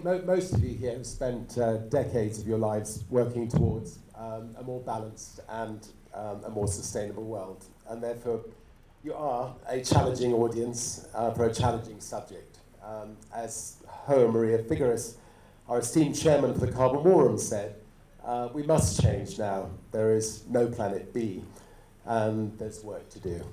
think most of you here have spent decades of your lives working towards a more balanced and a more sustainable world. And therefore, you are a challenging audience for a challenging subject. As Hoa Maria Figueres, our esteemed chairman of the Carbon War Room, said, we must change now. There is no planet B, and there's work to do.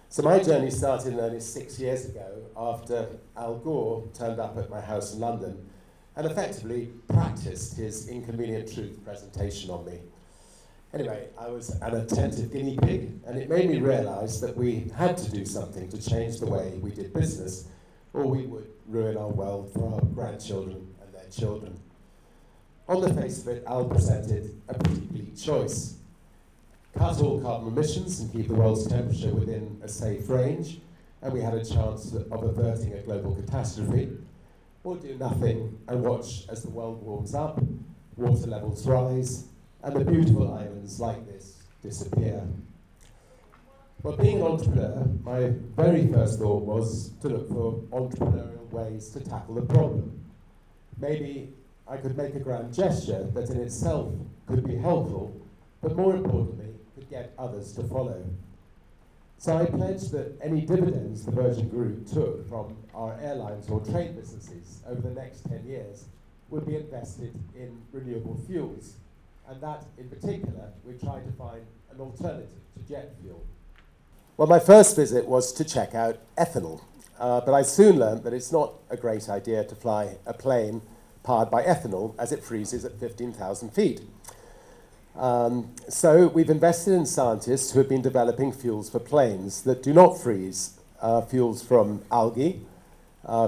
So my journey started only 6 years ago after Al Gore turned up at my house in London and effectively practiced his Inconvenient Truth presentation on me. Anyway, I was an attentive guinea pig, and it made me realize that we had to do something to change the way we did business, or we would ruin our world for our grandchildren and their children. On the face of it, Al presented a pretty bleak choice. Cut all carbon emissions and keep the world's temperature within a safe range, and we had a chance of averting a global catastrophe, or do nothing and watch as the world warms up, water levels rise, and the beautiful islands like this disappear. Well, being an entrepreneur, my very first thought was to look for entrepreneurial ways to tackle the problem. Maybe I could make a grand gesture that in itself could be helpful, but more importantly, could get others to follow. So I pledged that any dividends the Virgin Group took from our airlines or train businesses over the next 10 years would be invested in renewable fuels. And that, in particular, we tried to find an alternative to jet fuel. Well, my first visit was to check out ethanol, but I soon learned that it's not a great idea to fly a plane powered by ethanol as it freezes at 15,000 feet. So we've invested in scientists who have been developing fuels for planes that do not freeze, fuels from algae,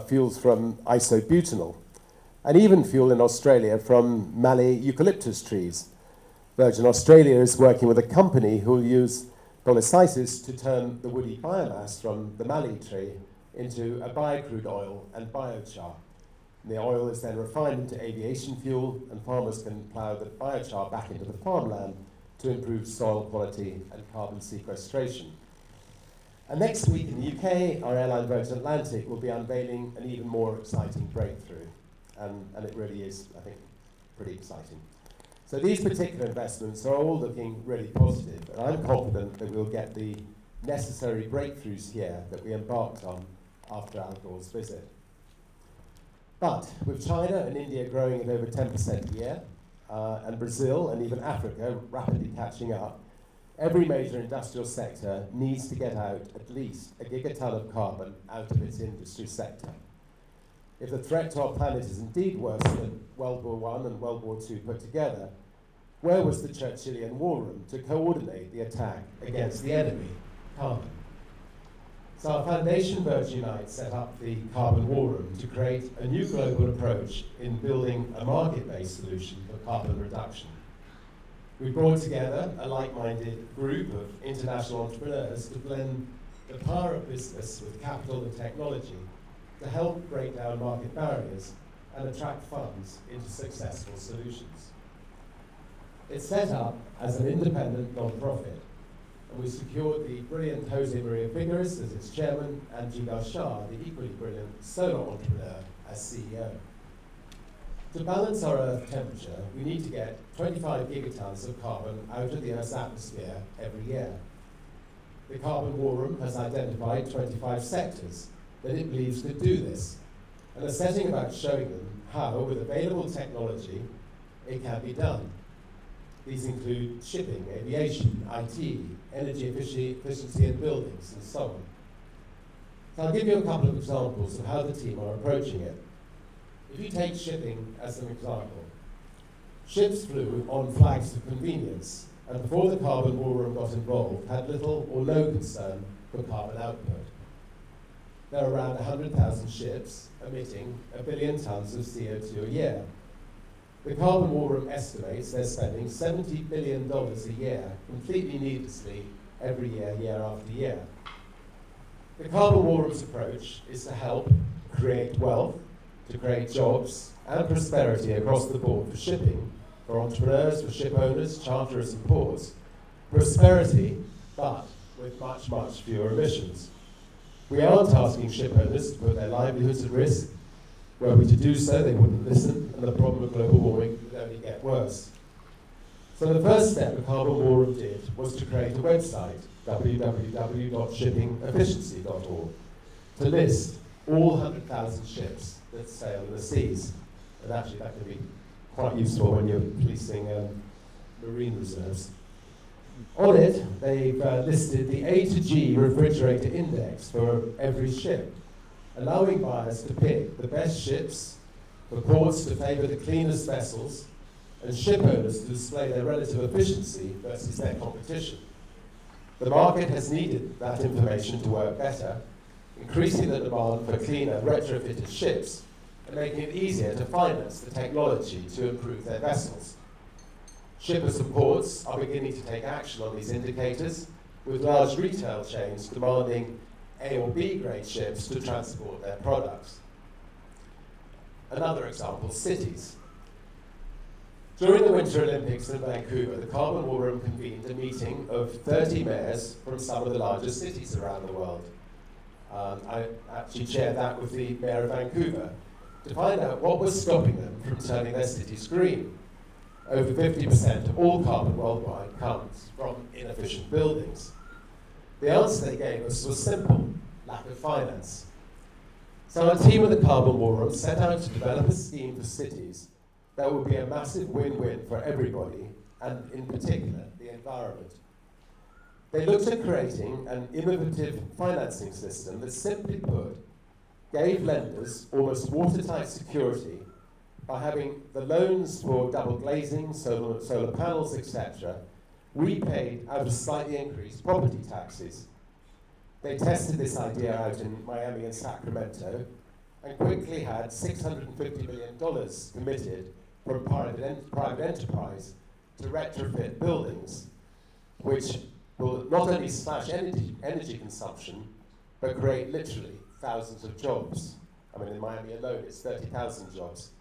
fuels from isobutanol, and even fuel in Australia from Mallee eucalyptus trees. Virgin Australia is working with a company who will use polycysis to turn the woody biomass from the Mallee tree into a biocrude oil and biochar. The oil is then refined into aviation fuel, and farmers can plough the biochar back into the farmland to improve soil quality and carbon sequestration. And next week in the UK, our airline Virgin Atlantic will be unveiling an even more exciting breakthrough. And it really is, I think, pretty exciting. So these particular investments are all looking really positive, and I'm confident that we'll get the necessary breakthroughs here that we embarked on after Al Gore's visit. But with China and India growing at over 10% a year, and Brazil and even Africa rapidly catching up, every major industrial sector needs to get out at least a gigaton of carbon out of its industry sector. If the threat to our planet is indeed worse than World War I and World War II put together, where was the Churchillian war room to coordinate the attack against the enemy, carbon? So our foundation, Virgin Unite, set up the Carbon War Room to create a new global approach in building a market-based solution for carbon reduction. We brought together a like-minded group of international entrepreneurs to blend the power of business with capital and technology to help break down market barriers and attract funds into successful solutions. It's set up as an independent non-profit, and we secured the brilliant Jose Maria Figueres as its chairman and Jigar Shah, the equally brilliant solar entrepreneur, as CEO. To balance our Earth temperature, we need to get 25 gigatons of carbon out of the Earth's atmosphere every year. The Carbon War Room has identified 25 sectors that it believes could do this, and are setting about showing them how, with available technology, it can be done. These include shipping, aviation, IT, energy efficiency in buildings, and so on. So I'll give you a couple of examples of how the team are approaching it. If you take shipping as an example, ships flew on flags of convenience, and before the Carbon War Room got involved, had little or no concern for carbon output. There are around 100,000 ships emitting 1 billion tons of CO2 a year. The Carbon War Room estimates they're spending $70 billion a year, completely needlessly, every year, year after year. The Carbon War Room's approach is to help create wealth, to create jobs and prosperity across the board for shipping, for entrepreneurs, for ship owners, charterers and ports. Prosperity, but with much, much fewer emissions. We aren't asking ship owners to put their livelihoods at risk. Were we to do so, they wouldn't listen, and the problem of global warming would only get worse. So the first step the Carbon War Room did was to create a website, www.shippingefficiency.org, to list all 100,000 ships that sail in the seas. And actually that can be quite useful when you're policing marine reserves. On it, they've listed the A to G refrigerator index for every ship, allowing buyers to pick the best ships, for ports to favour the cleanest vessels, and ship owners to display their relative efficiency versus their competition. The market has needed that information to work better, increasing the demand for cleaner, retrofitted ships, and making it easier to finance the technology to improve their vessels. Shippers and ports are beginning to take action on these indicators, with large retail chains demanding A or B grade ships to transport their products. Another example, cities. During the Winter Olympics in Vancouver, the Carbon War Room convened a meeting of 30 mayors from some of the largest cities around the world. I actually chaired that with the Mayor of Vancouver to find out what was stopping them from turning their cities green. Over 50% of all carbon worldwide comes from inefficient buildings. The answer they gave us was simple: lack of finance. So our team at the Carbon War Room set out to develop a scheme for cities that would be a massive win-win for everybody, and in particular, the environment. They looked at creating an innovative financing system that, simply put, gave lenders almost watertight security by having the loans for double glazing, solar panels, etc., repaid out of slightly increased property taxes. They tested this idea out in Miami and Sacramento and quickly had $650 million committed from private enterprise to retrofit buildings, which will not only slash energy consumption, but create literally thousands of jobs. I mean, in Miami alone, it's 30,000 jobs.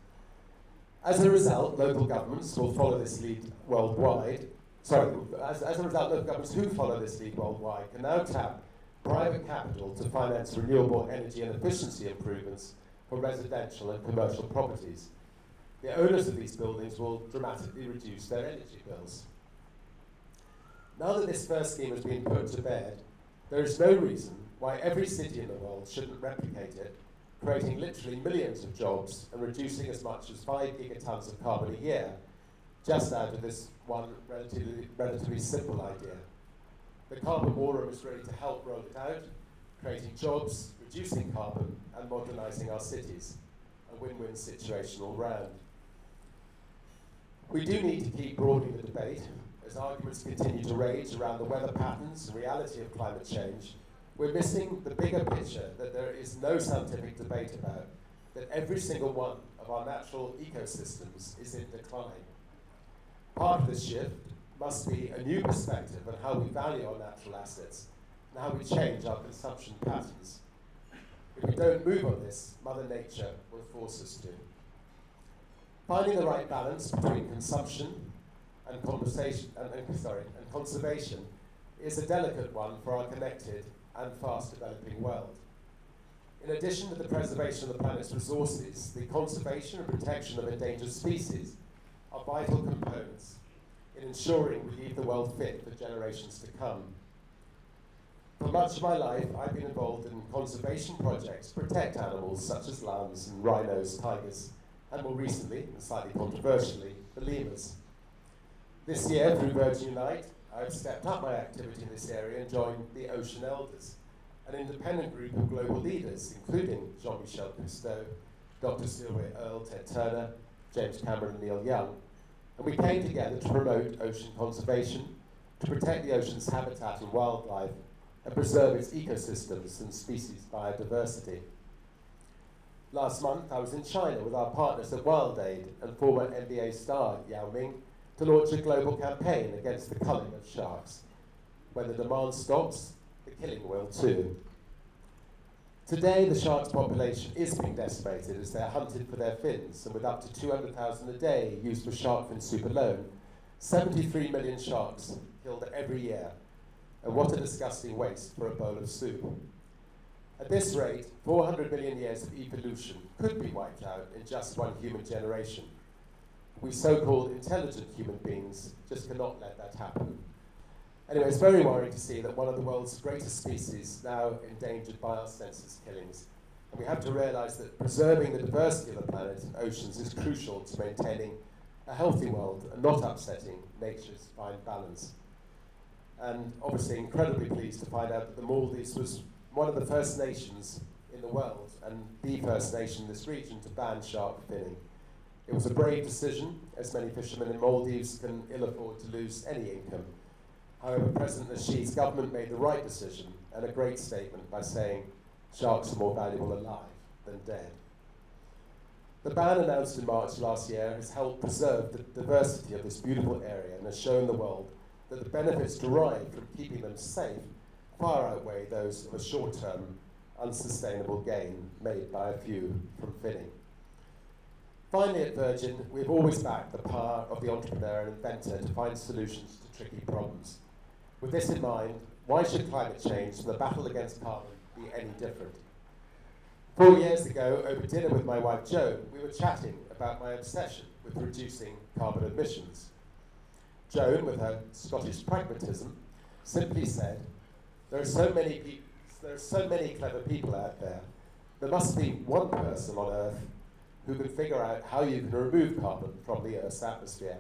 As a result, local governments will follow this lead worldwide. Sorry, as a result, local governments who follow this lead worldwide can now tap private capital to finance renewable energy and efficiency improvements for residential and commercial properties. The owners of these buildings will dramatically reduce their energy bills. Now that this first scheme has been put to bed, there is no reason why every city in the world shouldn't replicate it, creating literally millions of jobs and reducing as much as 5 gigatons of carbon a year, just out of this one relatively simple idea. The Carbon War Room is ready to help roll it out, creating jobs, reducing carbon, and modernising our cities. A win-win situation all round. We do need to keep broadening the debate as arguments continue to rage around the weather patterns and reality of climate change. We're missing the bigger picture that there is no scientific debate about, that every single one of our natural ecosystems is in decline. Part of this shift must be a new perspective on how we value our natural assets and how we change our consumption patterns. If we don't move on this, Mother Nature will force us to. Finding the right balance between consumption and conservation is a delicate one for our connected and fast-developing world. In addition to the preservation of the planet's resources, the conservation and protection of endangered species are vital components in ensuring we leave the world fit for generations to come. For much of my life, I've been involved in conservation projects to protect animals such as lambs and rhinos, tigers, and more recently, and slightly controversially, the lemurs. This year, through Virgin Unite, I've stepped up my activity in this area and joined the Ocean Elders, an independent group of global leaders, including Jean-Michel Cousteau, Dr. Sylvia Earle, Ted Turner, James Cameron, and Neil Young. And we came together to promote ocean conservation, to protect the ocean's habitat and wildlife, and preserve its ecosystems and species biodiversity. Last month, I was in China with our partners at WildAid and former NBA star Yao Ming to launch a global campaign against the culling of sharks. When the demand stops, the killing will too. Today, the shark's population is being decimated as they're hunted for their fins, and with up to 200,000 a day used for shark fin soup alone, 73 million sharks killed every year. And what a disgusting waste for a bowl of soup. At this rate, 400 million years of evolution could be wiped out in just one human generation. We so-called intelligent human beings just cannot let that happen. Anyway, it's very worrying to see that one of the world's greatest species now endangered by our senseless killings. And we have to realize that preserving the diversity of the planet and oceans is crucial to maintaining a healthy world and not upsetting nature's fine balance. And obviously incredibly pleased to find out that the Maldives was one of the first nations in the world and the first nation in this region to ban shark finning. It was a brave decision, as many fishermen in Maldives can ill afford to lose any income. However, President Nasheed's government made the right decision and a great statement by saying sharks are more valuable alive than dead. The ban announced in March last year has helped preserve the diversity of this beautiful area and has shown the world that the benefits derived from keeping them safe far outweigh those of a short-term, unsustainable gain made by a few from finning. Finally, at Virgin, we've always backed the power of the entrepreneur and inventor to find solutions to tricky problems. With this in mind, why should climate change and the battle against carbon be any different? 4 years ago, over dinner with my wife Joan, we were chatting about my obsession with reducing carbon emissions. Joan, with her Scottish pragmatism, simply said, there are so many clever people out there. There must be one person on Earth who can figure out how you can remove carbon from the Earth's atmosphere.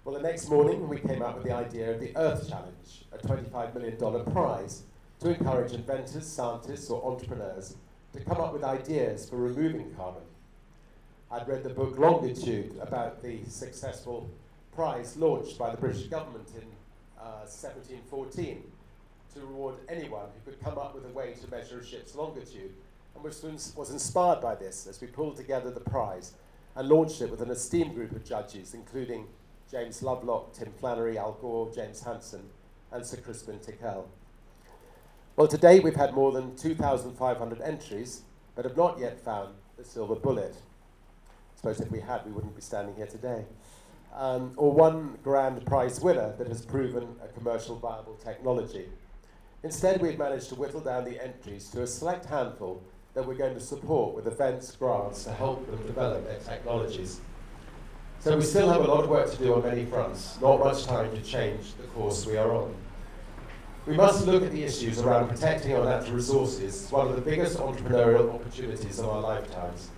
Well, the next morning, we came up with the idea of the Earth Challenge, a $25 million prize to encourage inventors, scientists, or entrepreneurs to come up with ideas for removing carbon. I'd read the book Longitude about the successful prize launched by the British government in 1714 to reward anyone who could come up with a way to measure a ship's longitude, and was inspired by this as we pulled together the prize and launched it with an esteemed group of judges, including James Lovelock, Tim Flannery, Al Gore, James Hansen, and Sir Crispin Tickell. Well, to date, we've had more than 2,500 entries, but have not yet found the silver bullet. I suppose if we had, we wouldn't be standing here today. Or one grand prize winner that has proven a commercial viable technology. Instead, we've managed to whittle down the entries to a select handful that we're going to support with events, grants to help them develop their technologies. So we still have a lot of work to do on many fronts, not much time to change the course we are on. We must look at the issues around protecting our natural resources, one of the biggest entrepreneurial opportunities of our lifetimes.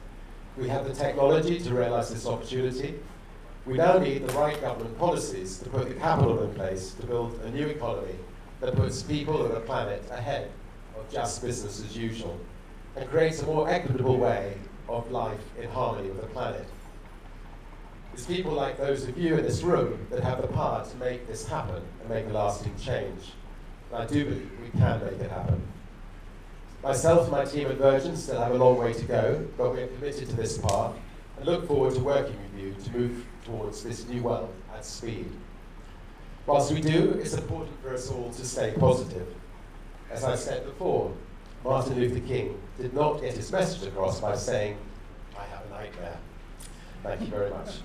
We have the technology to realize this opportunity. We now need the right government policies to put the capital in place to build a new economy that puts people and the planet ahead of just business as usual and creates a more equitable way of life in harmony with the planet. It's people like those of you in this room that have the power to make this happen and make a lasting change. And I do believe we can make it happen. Myself and my team at Virgin still have a long way to go, but we're committed to this path and look forward to working with you to move towards this new world at speed. Whilst we do, it's important for us all to stay positive. As I said before, Martin Luther King did not get his message across by saying, "I have a nightmare." Thank you very much.